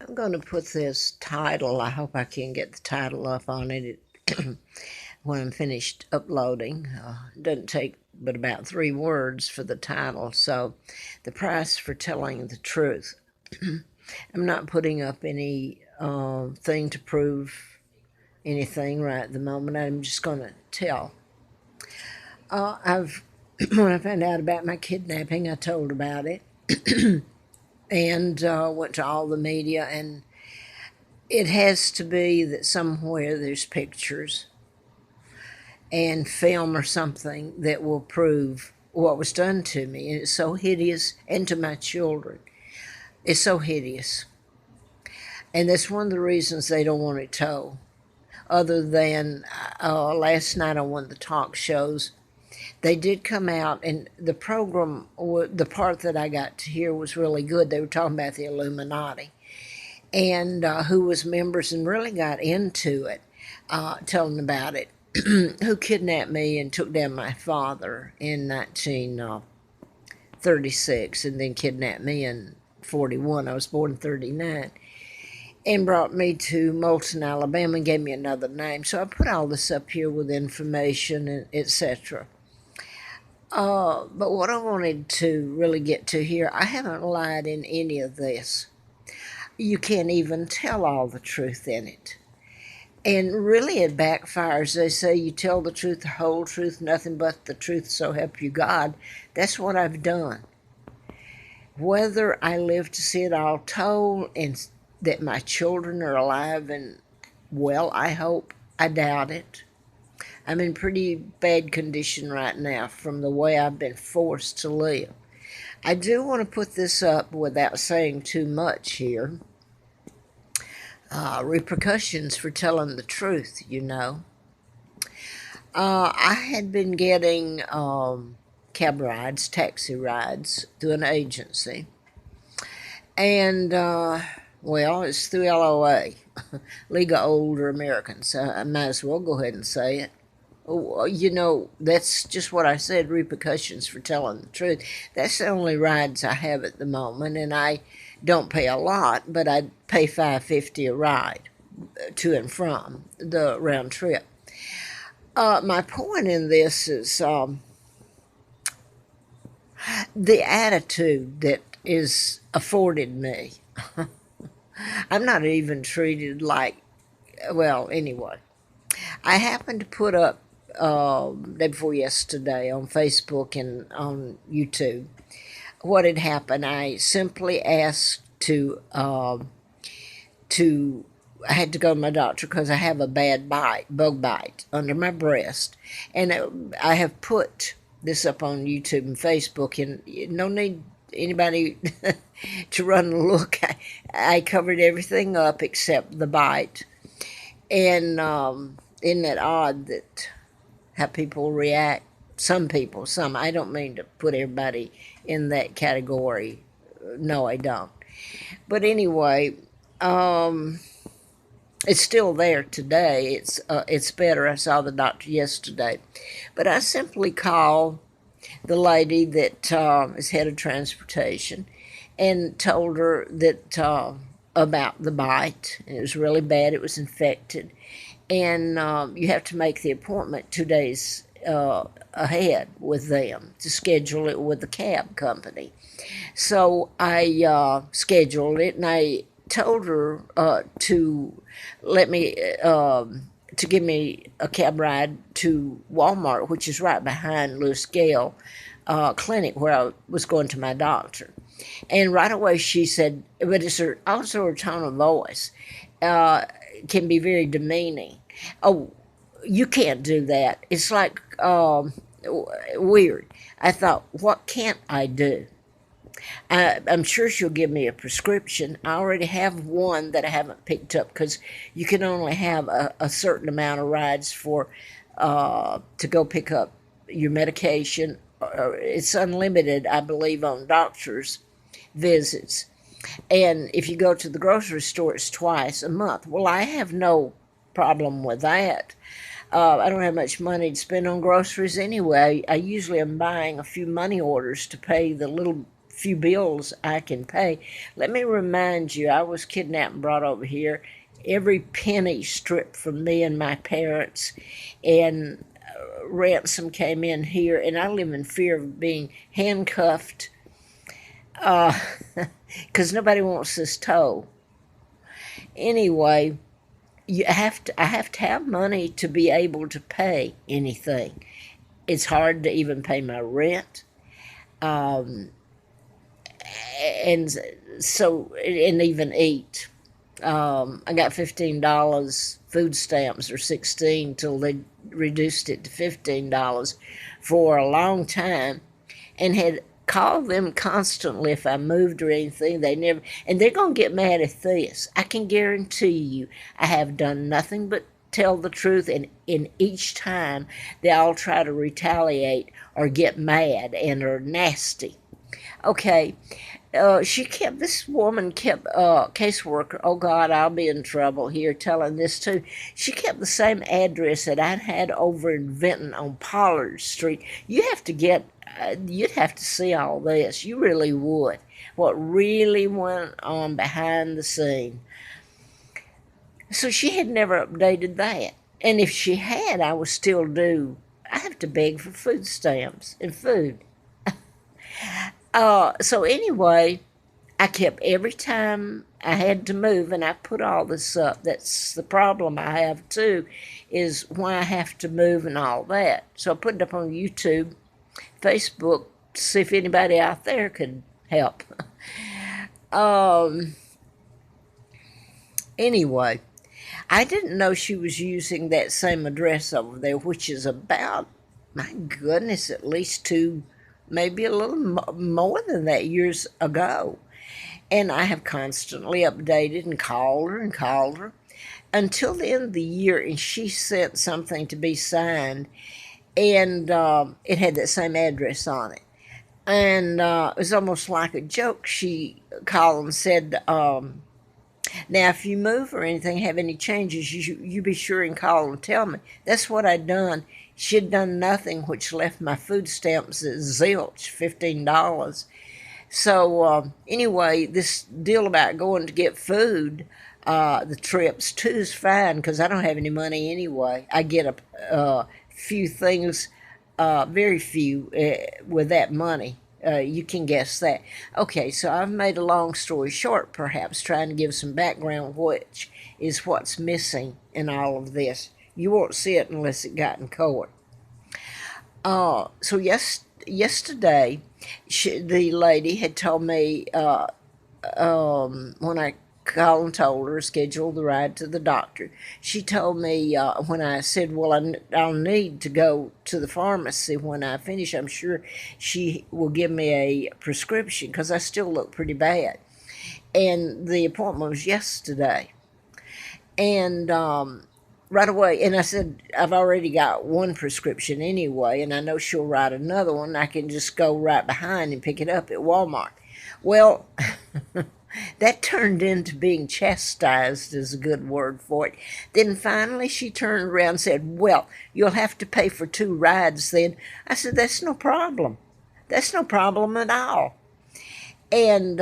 I'm going to put this title. I hope I can get the title up on it when I'm finished uploading. It doesn't take but about 3 words for the title. So, the price for telling the truth. I'm not putting up any thing to prove anything right at the moment. I'm just going to tell. I've when I found out about my kidnapping, I told about it and went to all the media. And it has to be that somewhere there's pictures and film or something that will prove what was done to me. And it's so hideous, and to my children. It's so hideous. And that's one of the reasons they don't want it told. Other than last night on one of the talk shows, they did come out, and the program, the part that I got to hear was really good. They were talking about the Illuminati and who was members and really got into it, telling about it. Who kidnapped me and took down my father in 1936 and then kidnapped me in 41. I was born in 39. And brought me to Moulton, Alabama, and gave me another name. So I put all this up here with information and etc. But what I wanted to really get to here, I haven't lied in any of this. You can't even tell all the truth in it. And really it backfires. They say you tell the truth, the whole truth, nothing but the truth, so help you God. That's what I've done. Whether I live to see it all told and that my children are alive and well, I hope, I doubt it. I'm in pretty bad condition right now from the way I've been forced to live. I do want to put this up without saying too much here. Repercussions for telling the truth, you know. I had been getting cab rides, taxi rides through an agency. And, well, it's through LOA, League of Older Americans. I might as well go ahead and say it. Oh, you know, that's just what I said, repercussions for telling the truth. That's the only rides I have at the moment, and I don't pay a lot, but I pay $5.50 a ride to and from the round trip. My point in this is the attitude that is afforded me. I'm not even treated like, well, anyway. I happened to put up day before yesterday on Facebook and on YouTube what had happened. I simply asked to I had to go to my doctor because I have a bad bug bite under my breast, and I have put this up on YouTube and Facebook, and no need anybody to run and look. I covered everything up except the bite, and isn't that odd that how people react? Some people, some. I don't mean to put everybody in that category. No, I don't. But anyway, it's still there today. It's better. I saw the doctor yesterday, but I simply called the lady that is head of transportation and told her that about the bite. It was really bad. It was infected, and you have to make the appointment 2 days ahead with them to schedule it with the cab company. So I scheduled it, and I told her to let me to give me a cab ride to Walmart, which is right behind Lewis Gale clinic where I was going to my doctor. And right away she said, but it's also her tone of voice can be very demeaning. Oh, you can't do that. It's like weird. I thought, what can't I do? I'm sure she'll give me a prescription. I already have one that I haven't picked up because you can only have a certain amount of rides for to go pick up your medication. It's unlimited, I believe, on doctors' visits. And if you go to the grocery store, it's twice a month. Well, I have no problem with that. I don't have much money to spend on groceries anyway. I usually am buying a few money orders to pay the little few bills I can pay. Let me remind you, I was kidnapped and brought over here. Every penny stripped from me and my parents, and ransom came in here, and I live in fear of being handcuffed because nobody wants this toll. Anyway, I have to have money to be able to pay anything. It's hard to even pay my rent. Um, and so, and even eat. I got $15 food stamps, or 16 till they reduced it to $15 for a long time, and had called them constantly if I moved or anything. They never, and they're going to get mad at this. I can guarantee you I have done nothing but tell the truth, and in each time they all try to retaliate or get mad and are nasty. Okay, this woman kept, caseworker, oh God, I'll be in trouble here telling this too. She kept the same address that I'd had over in Vinton on Pollard Street. You'd have to see all this. You really would. What really went on behind the scene. So she had never updated that. And if she had, I was still due. I have to beg for food stamps and food. So anyway, I kept, every time I had to move, and I put all this up. That's the problem I have too, is why I have to move and all that. So I put it up on YouTube, Facebook, to see if anybody out there could help. Anyway, I didn't know she was using that same address over there, which is about, my goodness, at least maybe a little more than that years ago. And I have constantly updated and called her until the end of the year, and she sent something to be signed, and it had that same address on it. And it was almost like a joke. She called and said, now, if you move or anything, have any changes, you be sure and call and tell me. That's what I'd done. She'd done nothing, which left my food stamps at zilch, $15. So anyway, this deal about going to get food, the trips too, is fine because I don't have any money anyway. I get a few things, very few, with that money. You can guess that. Okay, so I've made a long story short, perhaps, trying to give some background, which is what's missing in all of this. You won't see it unless it got in court. So yesterday, the lady had told me, when I called and told her, scheduled the ride to the doctor. She told me, when I said, well, I'll need to go to the pharmacy when I finish. I'm sure she will give me a prescription because I still look pretty bad. And the appointment was yesterday. And right away, and I said, I've already got one prescription anyway, and I know she'll write another one. I can just go right behind and pick it up at Walmart. Well, that turned into being chastised, is a good word for it. Then finally she turned around and said, well, you'll have to pay for 2 rides then. I said, that's no problem. That's no problem at all. And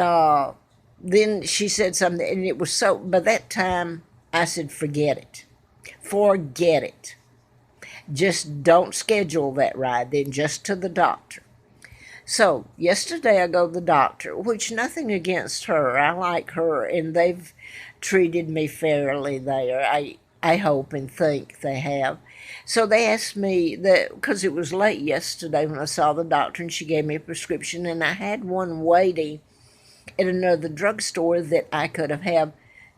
then she said something, and it was so, by that time, I said, forget it. Forget it. Just don't schedule that ride then, just to the doctor. So yesterday I go to the doctor, which nothing against her. I like her, and they've treated me fairly there. I hope and think they have. So they asked me that, because it was late yesterday when I saw the doctor, and she gave me a prescription, and I had one waiting at another drugstore that I could have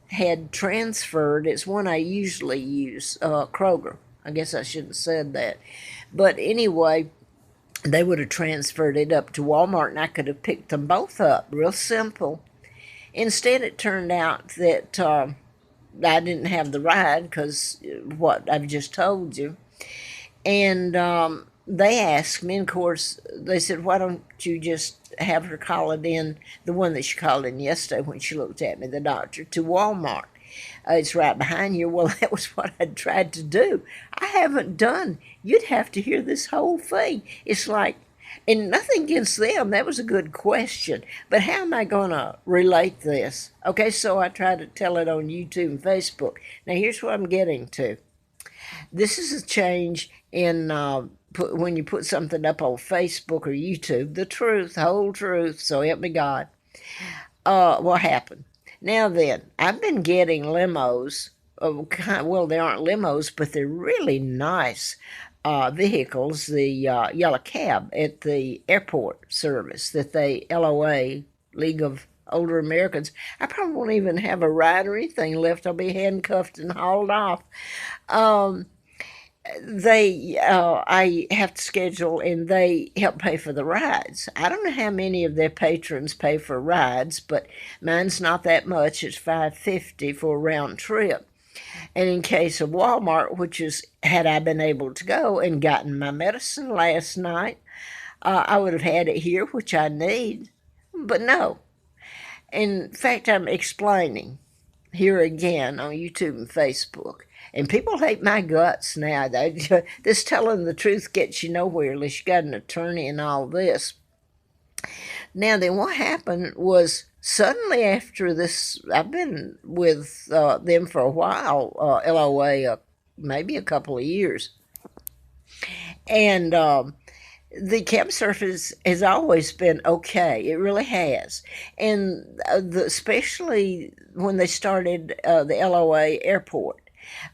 had transferred. It's one I usually use, Kroger. I guess I shouldn't have said that. But anyway, they would have transferred it up to Walmart, and I could have picked them both up. Real simple. Instead, it turned out that I didn't have the ride because what I've just told you. And they asked me, and of course, they said, why don't you just have her call it in, the one that she called in yesterday when she looked at me, the doctor, to Walmart. It's right behind you. Well, that was what I tried to do. I haven't done. You'd have to hear this whole thing. It's like And nothing against them. That was a good question. But how am I going to relate this? Okay, so I try to tell it on YouTube and Facebook. Now, here's what I'm getting to. This is a change in when you put something up on Facebook or YouTube, the truth, whole truth, so help me God. What happened? Now then, I've been getting limos. Well, they aren't limos, but they're really nice vehicles, the yellow cab at the airport service that they, LOA, League of Older Americans. I probably won't even have a ride or anything left. I'll be handcuffed and hauled off. Um, I have to schedule, and they help pay for the rides. I don't know how many of their patrons pay for rides, but mine's not that much. It's $5.50 for a round trip. And in case of Walmart, which is, had I been able to go and gotten my medicine last night, I would have had it here, which I need. But no. In fact, I'm explaining here again on YouTube and Facebook. And people hate my guts now. This telling the truth gets you nowhere unless you got an attorney and all this. Now, then, what happened was suddenly after this, I've been with them for a while, LOA, maybe a couple of years. And the cab service has always been okay. It really has. And especially when they started the LOA airport,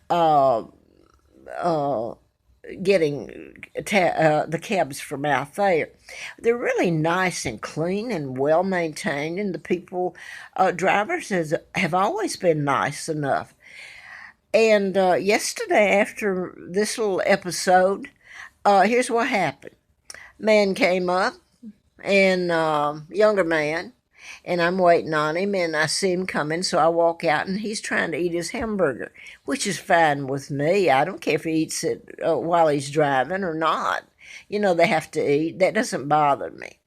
uh, uh, getting the cabs from out there. They're really nice and clean and well maintained, and the people, drivers, have always been nice enough. And yesterday, after this little episode, here's what happened. Man came up, and younger man, and I'm waiting on him, and I see him coming, so I walk out, and he's trying to eat his hamburger, which is fine with me. I don't care if he eats it while he's driving or not. You know, they have to eat. That doesn't bother me.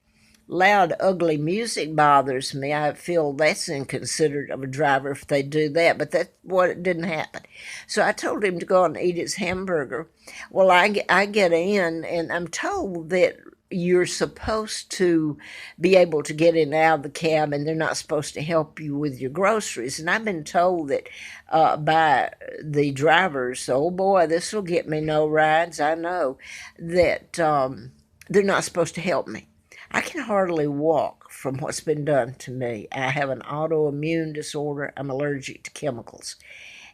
Loud, ugly music bothers me. I feel that's inconsiderate of a driver if they do that, but that's what it didn't happen. So I told him to go and eat his hamburger. Well, I get in, and I'm told that you're supposed to be able to get in and out of the cab, and they're not supposed to help you with your groceries. And I've been told that by the drivers, oh boy, this will get me no rides. I know that they're not supposed to help me. I can hardly walk from what's been done to me. I have an autoimmune disorder. I'm allergic to chemicals.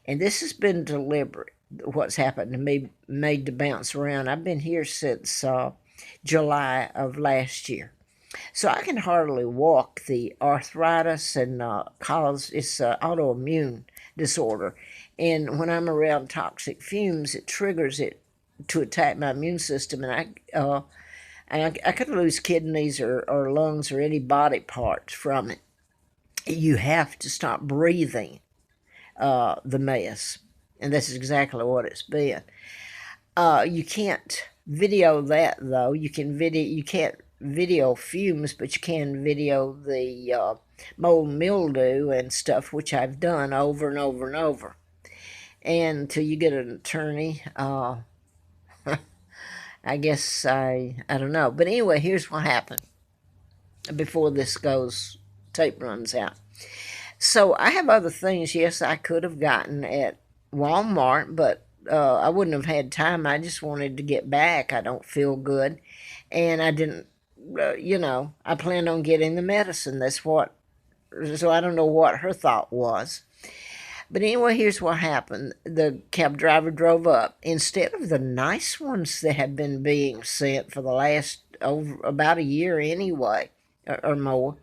And this has been deliberate, what's happened to me, made to bounce around. I've been here since July of last year. So I can hardly walk. The arthritis and cause it's autoimmune disorder. And when I'm around toxic fumes, it triggers it to attack my immune system. And I could lose kidneys or lungs or any body parts from it. You have to stop breathing the mess. And this is exactly what it's been. You can't video that though. You can't video fumes, but you can video the mold and mildew and stuff, which I've done over and over and over. And until you get an attorney, I guess I don't know. But anyway, here's what happened before this tape runs out. So I have other things, yes, I could have gotten at Walmart, but I wouldn't have had time. I just wanted to get back. I don't feel good. And I didn't, I planned on getting the medicine. So I don't know what her thought was. But anyway, here's what happened. The cab driver drove up. Instead of the nice ones that have been being sent for the last about a year anyway, or more,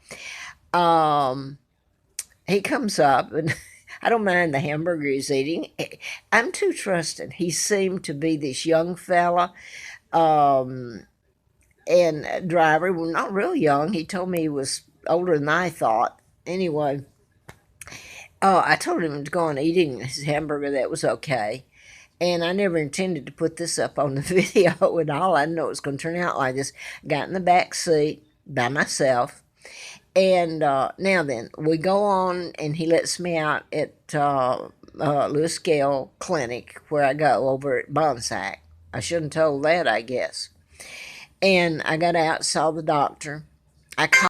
he comes up, and I don't mind the hamburger he's eating. I'm too trusting. He seemed to be this young fella, and driver. Well, not real young. He told me he was older than I thought. Anyway, I told him to go on eating his hamburger. That was okay. And I never intended to put this up on the video at all. I didn't know it was going to turn out like this. Got in the back seat by myself. And now then, we go on, and he lets me out at Lewis Gale Clinic, where I go over at Bonsack. I shouldn't have told that, I guess. And I got out, saw the doctor. I called